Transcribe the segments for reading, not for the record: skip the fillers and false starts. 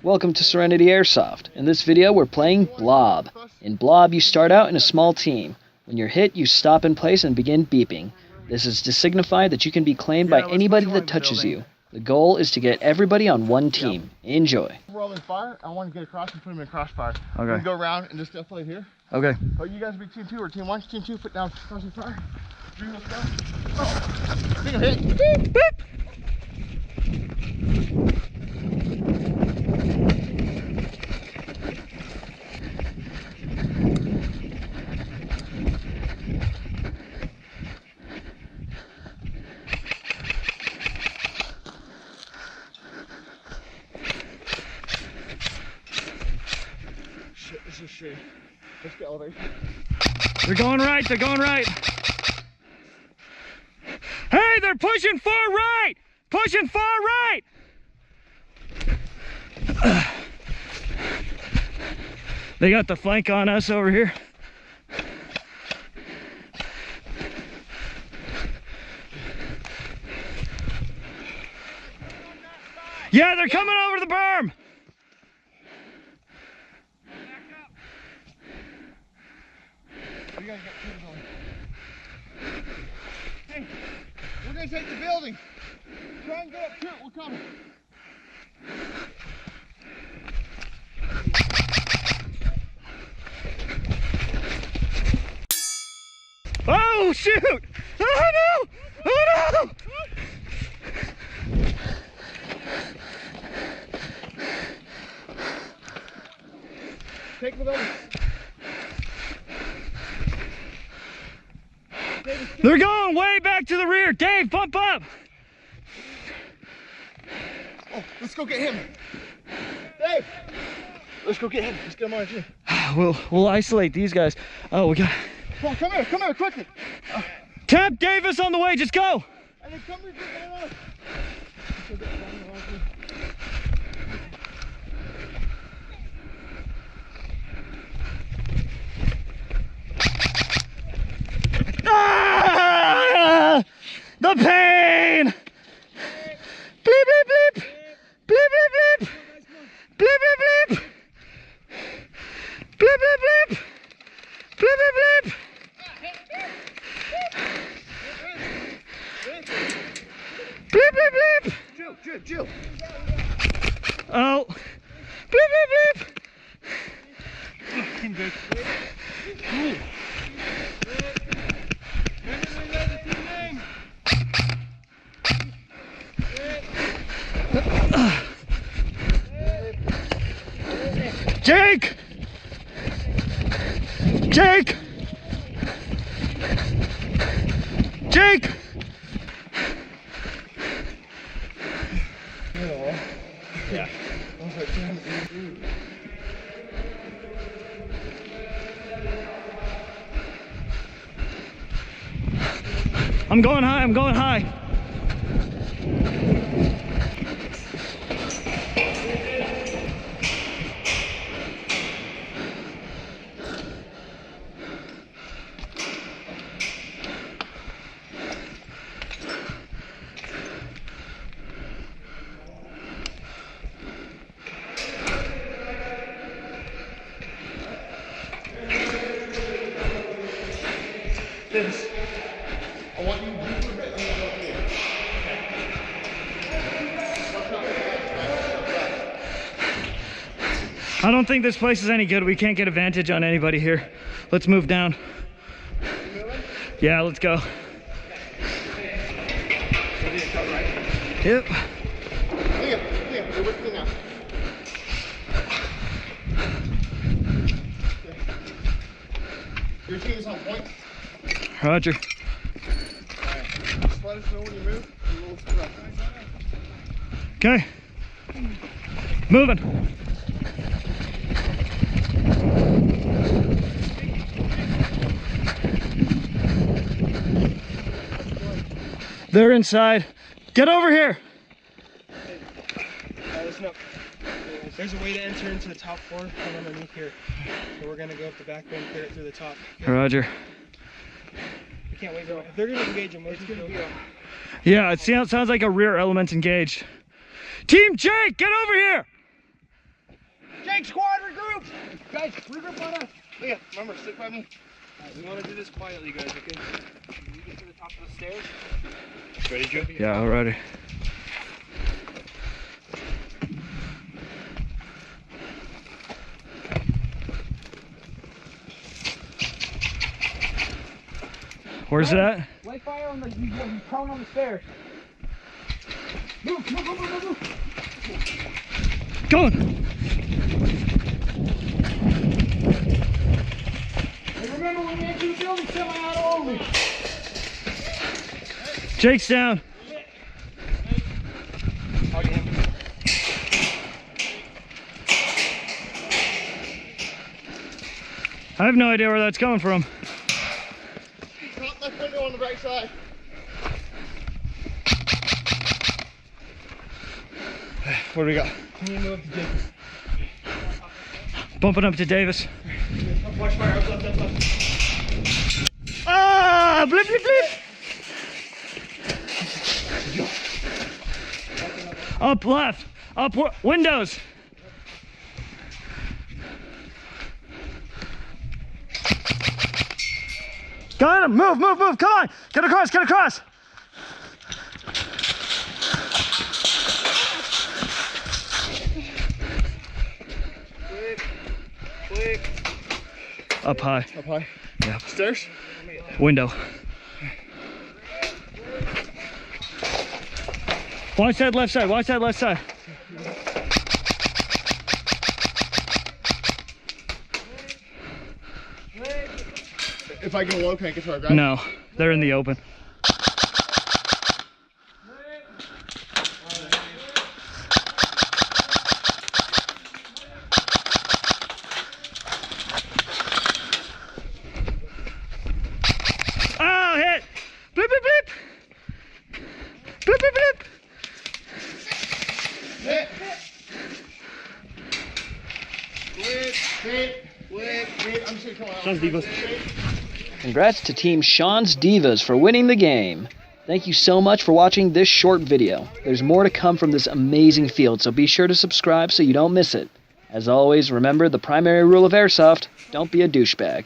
Welcome to Serenity Airsoft. In this video, we're playing Blob. In Blob, you start out in a small team. When you're hit, you stop in place and begin beeping. This is to signify that you can be claimed by anybody that touches you. The goal is to get everybody on one team. Enjoy. We're all in fire. I want to get across and put them in crossfire. Okay. We go around and just play here. Okay. Oh, you guys be team 2 or team 1? Team 2, put down crossing fire. 3, let's go. Oh, I think I'm hit. Beep, beep. Shit, this is shit. Let's get elevation. They're going right, they're going right. Hey, they're pushing far right! Pushing far right! They got the flank on us over here. Yeah, they're coming over the berm! You guys got kids on. Hey, we're gonna take the building. Try and get up to it, we're coming. Oh shoot! Oh no! Oh no! Take the building. They're going way back to the rear. Dave, bump up! Oh, let's go get him. Dave! Let's go get him. Let's get him on our team. We'll isolate these guys. Oh, we got... Come here, quickly. Temp Davis on the way, just go! And then come here, get on. Ah! The pain! Bleep, bleep, bleep! Bleep, bleep, bleep! Bleep, bleep, bleep! Bleep, bleep, bleep! Bleep, bleep, bleep! Bleep, bleep, bleep! Jill. Oh! Bleep, bleep, bleep! Jake! Jake! Jake! Yeah. I was like, damn it. I'm going high, I'm going high. This. I want you to do it. I don't think this place is any good. We can't get advantage on anybody here. Let's move down. Yeah, let's go. Yep. Liam, you're with me now. Your team is on point. Roger. Alright, just let us know when you move. And we'll direct. Okay. Moving. They're inside. Get over here. Listen up. There's a way to enter into the top floor from underneath here. So we're gonna go up the back way and clear it through the top. Roger. We can't wait. If they're gonna engage them, it's gonna be a... Yeah, it sounds like a rear element's engaged. Team Jake, get over here! Jake, squad, regroup! Guys, regroup on us. Leah, remember, stick by me. Alright, we want to do this quietly, guys, okay? Can you get to the top of the stairs? Ready, Joe? Yeah, already. Where's it at? Light fire on the, he's prone on the stairs. Move. Going! And remember, when we enter the building, semi-auto only. Jake's down. I have no idea where that's coming from. Top left window on the right side. What do we got? Can you move up to Davis? Bumping up to Davis. Watch fire, up, left. Ah! Blip, blip, blip! Up left. Up windows. Got him. Move. Come on. Get across. Quick. Up high. Up high. Yeah. Stairs. Window. Watch that left side. If I go low, can I get to our ground? No, they're in the open. Oh, hit! Blip, blip, blip! Blip, blip, blip! Hit. Quick. I'm just gonna come out. Congrats to Team Sean's Divas for winning the game. Thank you so much for watching this short video. There's more to come from this amazing field, so be sure to subscribe so you don't miss it. As always, remember the primary rule of Airsoft, don't be a douchebag.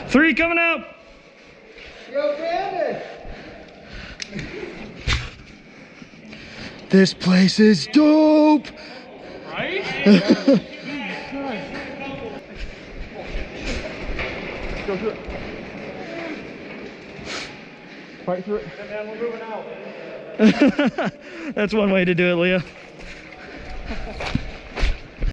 3 coming out! Yo, Brandon! This place is dope! Right? Go through it. Fight through it. And then we're moving out. That's one way to do it, Leah.